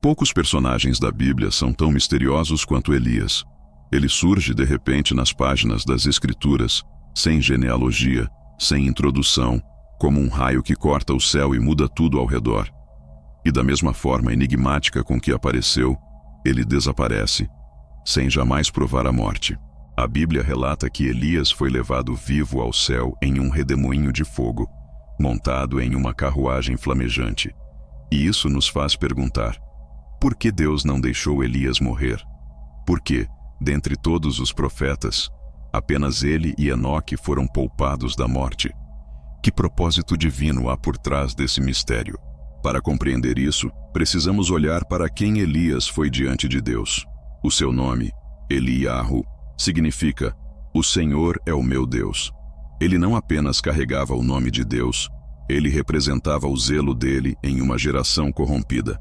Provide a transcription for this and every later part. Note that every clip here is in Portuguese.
Poucos personagens da Bíblia são tão misteriosos quanto Elias. Ele surge de repente nas páginas das Escrituras, sem genealogia, sem introdução, como um raio que corta o céu e muda tudo ao redor. E da mesma forma enigmática com que apareceu, ele desaparece, sem jamais provar a morte. A Bíblia relata que Elias foi levado vivo ao céu em um redemoinho de fogo, montado em uma carruagem flamejante. E isso nos faz perguntar: por que Deus não deixou Elias morrer? Por que, dentre todos os profetas, apenas ele e Enoque foram poupados da morte? Que propósito divino há por trás desse mistério? Para compreender isso, precisamos olhar para quem Elias foi diante de Deus. O seu nome, Eliahu, significa "O Senhor é o meu Deus". Ele não apenas carregava o nome de Deus, ele representava o zelo dele em uma geração corrompida.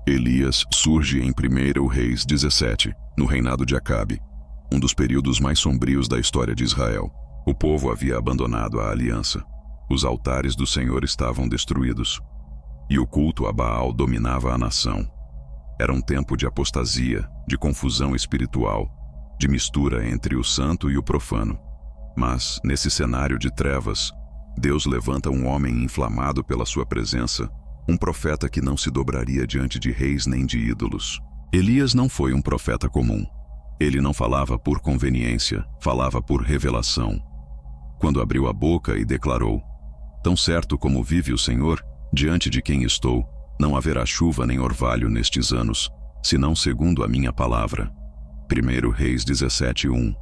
Elias surge em 1 Reis 17, no reinado de Acabe, um dos períodos mais sombrios da história de Israel. O povo havia abandonado a aliança. Os altares do Senhor estavam destruídos, e o culto a Baal dominava a nação. Era um tempo de apostasia, de confusão espiritual, de mistura entre o santo e o profano. Mas, nesse cenário de trevas, Deus levanta um homem inflamado pela sua presença, um profeta que não se dobraria diante de reis nem de ídolos. Elias não foi um profeta comum. Ele não falava por conveniência, falava por revelação. Quando abriu a boca e declarou: "Tão certo como vive o Senhor, diante de quem estou, não haverá chuva nem orvalho nestes anos, senão segundo a minha palavra." 1 Reis 17:1.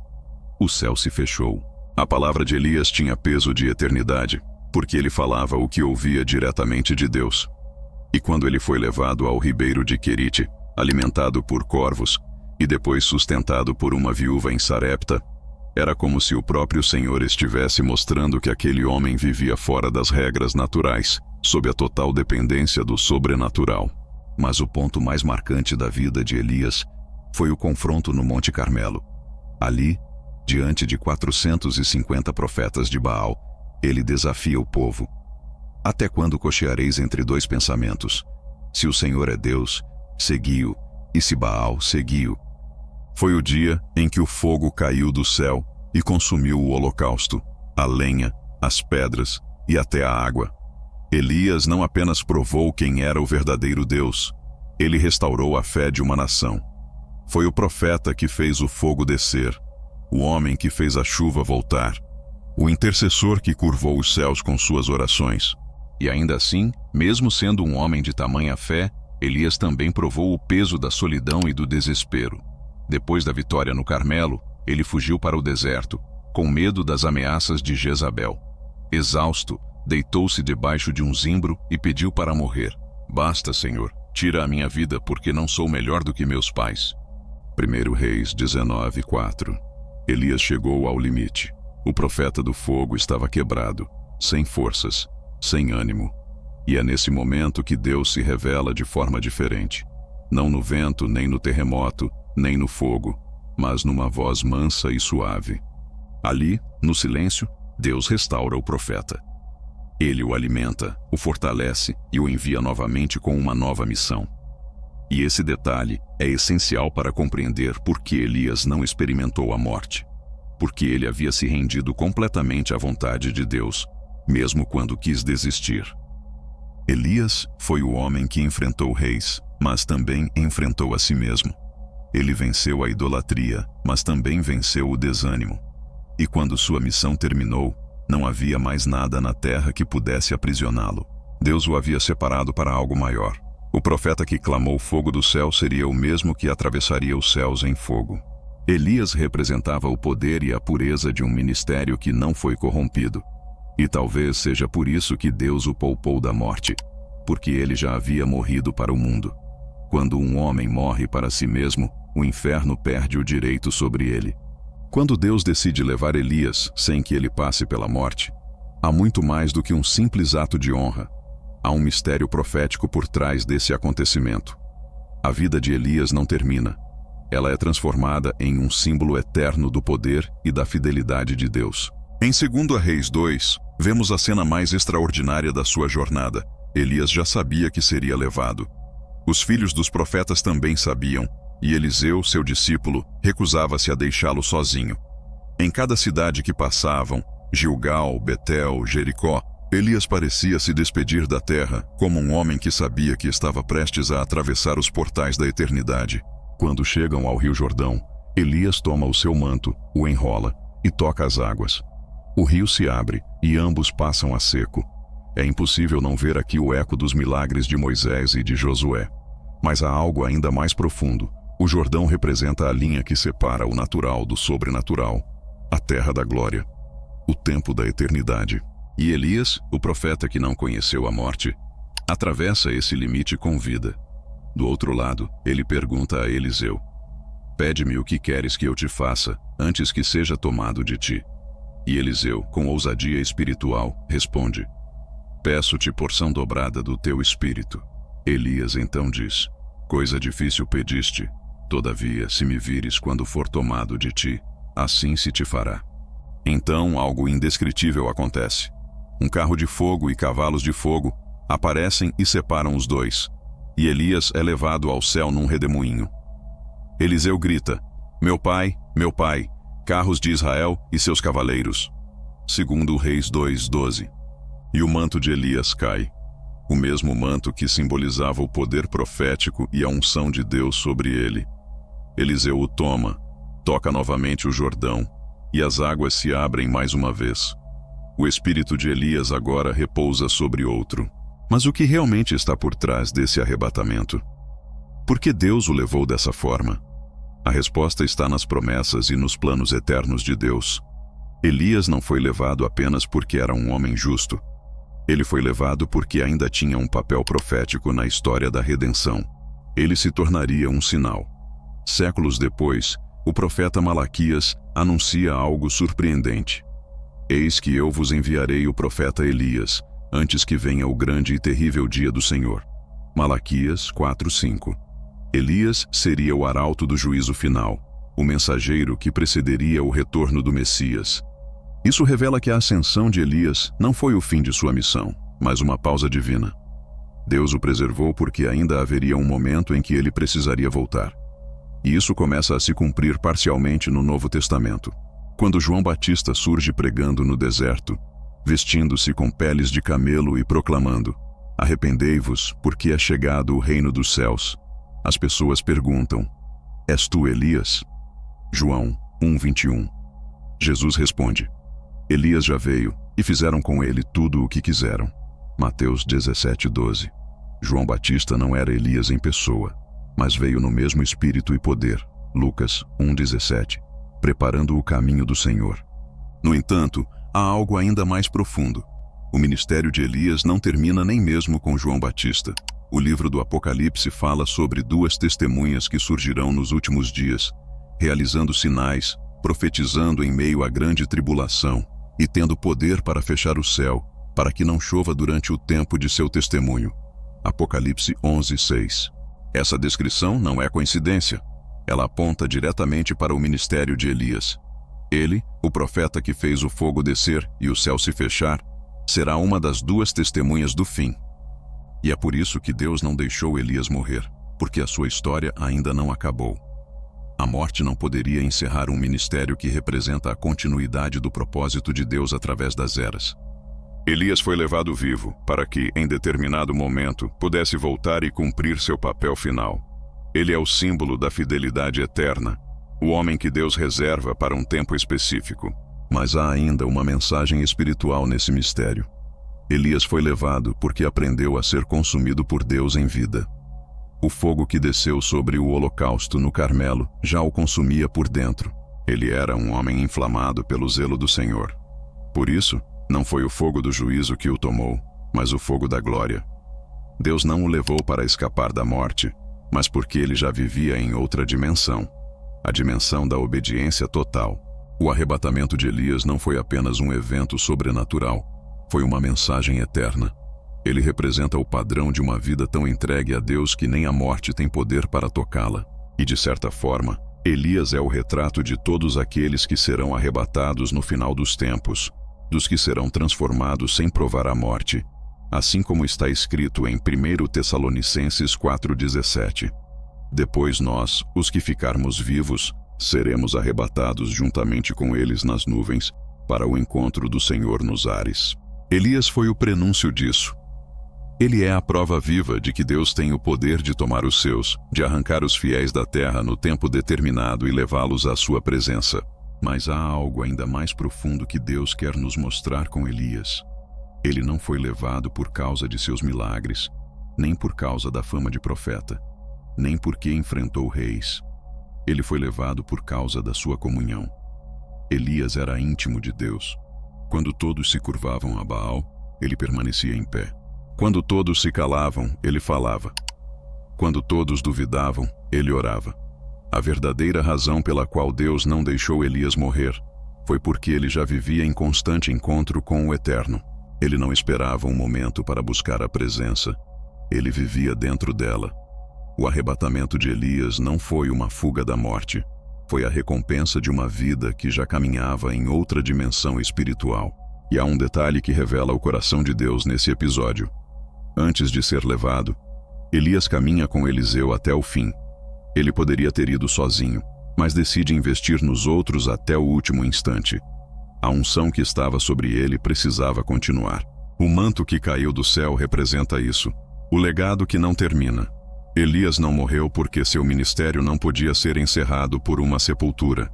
O céu se fechou. A palavra de Elias tinha peso de eternidade, porque ele falava o que ouvia diretamente de Deus. E quando ele foi levado ao ribeiro de Querite, alimentado por corvos, e depois sustentado por uma viúva em Sarepta, era como se o próprio Senhor estivesse mostrando que aquele homem vivia fora das regras naturais, sob a total dependência do sobrenatural. Mas o ponto mais marcante da vida de Elias foi o confronto no Monte Carmelo. Ali, diante de 450 profetas de Baal, ele desafia o povo: "Até quando cocheareis entre dois pensamentos? Se o Senhor é Deus, segui-o, e se Baal, segui-o." Foi o dia em que o fogo caiu do céu e consumiu o holocausto, a lenha, as pedras e até a água. Elias não apenas provou quem era o verdadeiro Deus, ele restaurou a fé de uma nação. Foi o profeta que fez o fogo descer, o homem que fez a chuva voltar, o intercessor que curvou os céus com suas orações. E ainda assim, mesmo sendo um homem de tamanha fé, Elias também provou o peso da solidão e do desespero. Depois da vitória no Carmelo, ele fugiu para o deserto, com medo das ameaças de Jezabel. Exausto, deitou-se debaixo de um zimbro e pediu para morrer: "Basta, Senhor, tira a minha vida, porque não sou melhor do que meus pais." 1 Reis 19:4. Elias chegou ao limite. O profeta do fogo estava quebrado, sem forças, sem ânimo. E é nesse momento que Deus se revela de forma diferente. Não no vento, nem no terremoto, nem no fogo, mas numa voz mansa e suave. Ali, no silêncio, Deus restaura o profeta. Ele o alimenta, o fortalece e o envia novamente com uma nova missão. E esse detalhe é essencial para compreender por que Elias não experimentou a morte. Porque ele havia se rendido completamente à vontade de Deus, mesmo quando quis desistir. Elias foi o homem que enfrentou reis, mas também enfrentou a si mesmo. Ele venceu a idolatria, mas também venceu o desânimo. E quando sua missão terminou, não havia mais nada na terra que pudesse aprisioná-lo. Deus o havia separado para algo maior. O profeta que clamou fogo do céu seria o mesmo que atravessaria os céus em fogo. Elias representava o poder e a pureza de um ministério que não foi corrompido. E talvez seja por isso que Deus o poupou da morte, porque ele já havia morrido para o mundo. Quando um homem morre para si mesmo, o inferno perde o direito sobre ele. Quando Deus decide levar Elias sem que ele passe pela morte, há muito mais do que um simples ato de honra. Há um mistério profético por trás desse acontecimento. A vida de Elias não termina. Ela é transformada em um símbolo eterno do poder e da fidelidade de Deus. Em 2 Reis 2, vemos a cena mais extraordinária da sua jornada. Elias já sabia que seria levado. Os filhos dos profetas também sabiam, e Eliseu, seu discípulo, recusava-se a deixá-lo sozinho. Em cada cidade que passavam, Gilgal, Betel, Jericó, Elias parecia se despedir da terra, como um homem que sabia que estava prestes a atravessar os portais da eternidade. Quando chegam ao Rio Jordão, Elias toma o seu manto, o enrola e toca as águas. O rio se abre e ambos passam a seco. É impossível não ver aqui o eco dos milagres de Moisés e de Josué. Mas há algo ainda mais profundo. O Jordão representa a linha que separa o natural do sobrenatural, a terra da glória, o tempo da eternidade. E Elias, o profeta que não conheceu a morte, atravessa esse limite com vida. Do outro lado, ele pergunta a Eliseu: "Pede-me o que queres que eu te faça, antes que seja tomado de ti." E Eliseu, com ousadia espiritual, responde: "Peço-te porção dobrada do teu espírito." Elias então diz: "Coisa difícil pediste, todavia, se me vires quando for tomado de ti, assim se te fará." Então algo indescritível acontece. Um carro de fogo e cavalos de fogo aparecem e separam os dois, e Elias é levado ao céu num redemoinho. Eliseu grita: meu pai, carros de Israel e seus cavaleiros." Segundo Reis 2:12. E o manto de Elias cai, o mesmo manto que simbolizava o poder profético e a unção de Deus sobre ele. Eliseu o toma, toca novamente o Jordão, e as águas se abrem mais uma vez. O espírito de Elias agora repousa sobre outro. Mas o que realmente está por trás desse arrebatamento? Por que Deus o levou dessa forma? A resposta está nas promessas e nos planos eternos de Deus. Elias não foi levado apenas porque era um homem justo. Ele foi levado porque ainda tinha um papel profético na história da redenção. Ele se tornaria um sinal. Séculos depois, o profeta Malaquias anuncia algo surpreendente. "Eis que eu vos enviarei o profeta Elias, antes que venha o grande e terrível dia do Senhor." Malaquias 4:5. Elias seria o arauto do juízo final, o mensageiro que precederia o retorno do Messias. Isso revela que a ascensão de Elias não foi o fim de sua missão, mas uma pausa divina. Deus o preservou porque ainda haveria um momento em que ele precisaria voltar. E isso começa a se cumprir parcialmente no Novo Testamento, quando João Batista surge pregando no deserto, vestindo-se com peles de camelo e proclamando: "Arrependei-vos, porque é chegado o reino dos céus." As pessoas perguntam: "És tu Elias?" João 1:21. Jesus responde: "Elias já veio, e fizeram com ele tudo o que quiseram." Mateus 17:12. João Batista não era Elias em pessoa, mas veio no mesmo espírito e poder. Lucas 1:17. Preparando o caminho do Senhor. No entanto, há algo ainda mais profundo. O ministério de Elias não termina nem mesmo com João Batista. O livro do Apocalipse fala sobre duas testemunhas que surgirão nos últimos dias, realizando sinais, profetizando em meio à grande tribulação e tendo poder para fechar o céu, para que não chova durante o tempo de seu testemunho. Apocalipse 11:6. Essa descrição não é coincidência. Ela aponta diretamente para o ministério de Elias. Ele, o profeta que fez o fogo descer e o céu se fechar, será uma das duas testemunhas do fim. E é por isso que Deus não deixou Elias morrer, porque a sua história ainda não acabou. A morte não poderia encerrar um ministério que representa a continuidade do propósito de Deus através das eras. Elias foi levado vivo para que, em determinado momento, pudesse voltar e cumprir seu papel final. Ele é o símbolo da fidelidade eterna, o homem que Deus reserva para um tempo específico. Mas há ainda uma mensagem espiritual nesse mistério. Elias foi levado porque aprendeu a ser consumido por Deus em vida. O fogo que desceu sobre o holocausto no Carmelo já o consumia por dentro. Ele era um homem inflamado pelo zelo do Senhor. Por isso, não foi o fogo do juízo que o tomou, mas o fogo da glória. Deus não o levou para escapar da morte, mas porque ele já vivia em outra dimensão, a dimensão da obediência total. O arrebatamento de Elias não foi apenas um evento sobrenatural, foi uma mensagem eterna. Ele representa o padrão de uma vida tão entregue a Deus que nem a morte tem poder para tocá-la. E de certa forma, Elias é o retrato de todos aqueles que serão arrebatados no final dos tempos, dos que serão transformados sem provar a morte, assim como está escrito em 1 Tessalonicenses 4,17. Depois nós, os que ficarmos vivos, seremos arrebatados juntamente com eles nas nuvens, para o encontro do Senhor nos ares. Elias foi o prenúncio disso. Ele é a prova viva de que Deus tem o poder de tomar os seus, de arrancar os fiéis da terra no tempo determinado e levá-los à sua presença. Mas há algo ainda mais profundo que Deus quer nos mostrar com Elias. Ele não foi levado por causa de seus milagres, nem por causa da fama de profeta, nem porque enfrentou reis. Ele foi levado por causa da sua comunhão. Elias era íntimo de Deus. Quando todos se curvavam a Baal, ele permanecia em pé. Quando todos se calavam, ele falava. Quando todos duvidavam, ele orava. A verdadeira razão pela qual Deus não deixou Elias morrer foi porque ele já vivia em constante encontro com o Eterno. Ele não esperava um momento para buscar a presença. Ele vivia dentro dela. O arrebatamento de Elias não foi uma fuga da morte. Foi a recompensa de uma vida que já caminhava em outra dimensão espiritual. E há um detalhe que revela o coração de Deus nesse episódio. Antes de ser levado, Elias caminha com Eliseu até o fim. Ele poderia ter ido sozinho, mas decide investir nos outros até o último instante. A unção que estava sobre ele precisava continuar. O manto que caiu do céu representa isso. O legado que não termina. Elias não morreu porque seu ministério não podia ser encerrado por uma sepultura.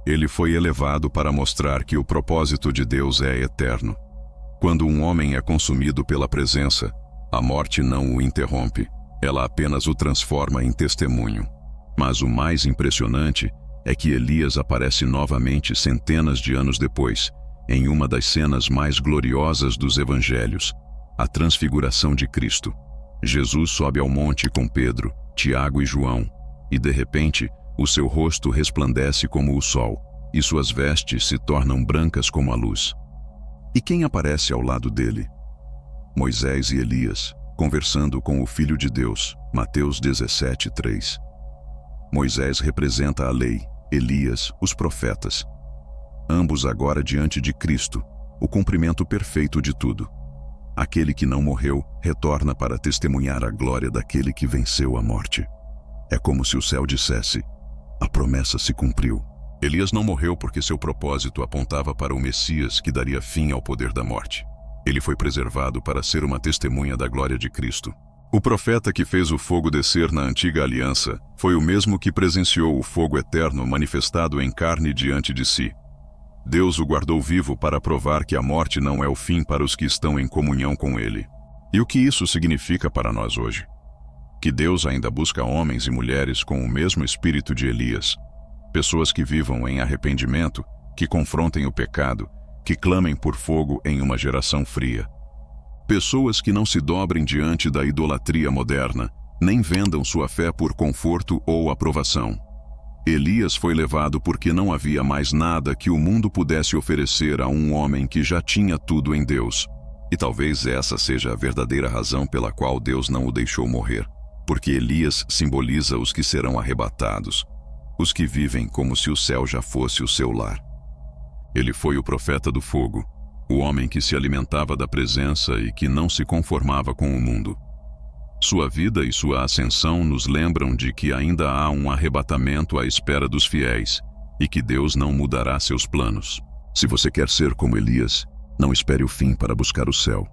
Ele foi elevado para mostrar que o propósito de Deus é eterno. Quando um homem é consumido pela presença, a morte não o interrompe, ela apenas o transforma em testemunho. Mas o mais impressionante é que Elias aparece novamente centenas de anos depois, em uma das cenas mais gloriosas dos evangelhos, a transfiguração de Cristo. Jesus sobe ao monte com Pedro, Tiago e João, e de repente, o seu rosto resplandece como o sol, e suas vestes se tornam brancas como a luz. E quem aparece ao lado dele? Moisés e Elias, conversando com o Filho de Deus, Mateus 17:3. Moisés representa a lei, Elias, os profetas. Ambos agora diante de Cristo, o cumprimento perfeito de tudo. Aquele que não morreu retorna para testemunhar a glória daquele que venceu a morte. É como se o céu dissesse: a promessa se cumpriu. Elias não morreu porque seu propósito apontava para o Messias que daria fim ao poder da morte. Ele foi preservado para ser uma testemunha da glória de Cristo. O profeta que fez o fogo descer na antiga aliança foi o mesmo que presenciou o fogo eterno manifestado em carne diante de si. Deus o guardou vivo para provar que a morte não é o fim para os que estão em comunhão com Ele. E o que isso significa para nós hoje? Que Deus ainda busca homens e mulheres com o mesmo espírito de Elias. Pessoas que vivam em arrependimento, que confrontem o pecado, que clamem por fogo em uma geração fria. Pessoas que não se dobrem diante da idolatria moderna, nem vendam sua fé por conforto ou aprovação. Elias foi levado porque não havia mais nada que o mundo pudesse oferecer a um homem que já tinha tudo em Deus. E talvez essa seja a verdadeira razão pela qual Deus não o deixou morrer. Porque Elias simboliza os que serão arrebatados, os que vivem como se o céu já fosse o seu lar. Ele foi o profeta do fogo, o homem que se alimentava da presença e que não se conformava com o mundo. Sua vida e sua ascensão nos lembram de que ainda há um arrebatamento à espera dos fiéis e que Deus não mudará seus planos. Se você quer ser como Elias, não espere o fim para buscar o céu.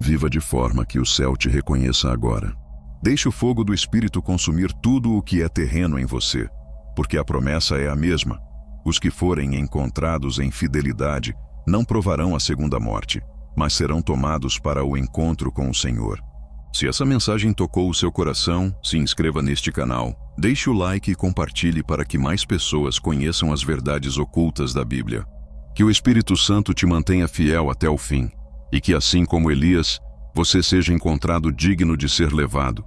Viva de forma que o céu te reconheça agora. Deixe o fogo do Espírito consumir tudo o que é terreno em você, porque a promessa é a mesma. Os que forem encontrados em fidelidade não provarão a segunda morte, mas serão tomados para o encontro com o Senhor. Se essa mensagem tocou o seu coração, se inscreva neste canal, deixe o like e compartilhe para que mais pessoas conheçam as verdades ocultas da Bíblia. Que o Espírito Santo te mantenha fiel até o fim, e que assim como Elias, você seja encontrado digno de ser levado,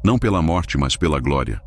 não pela morte, mas pela glória.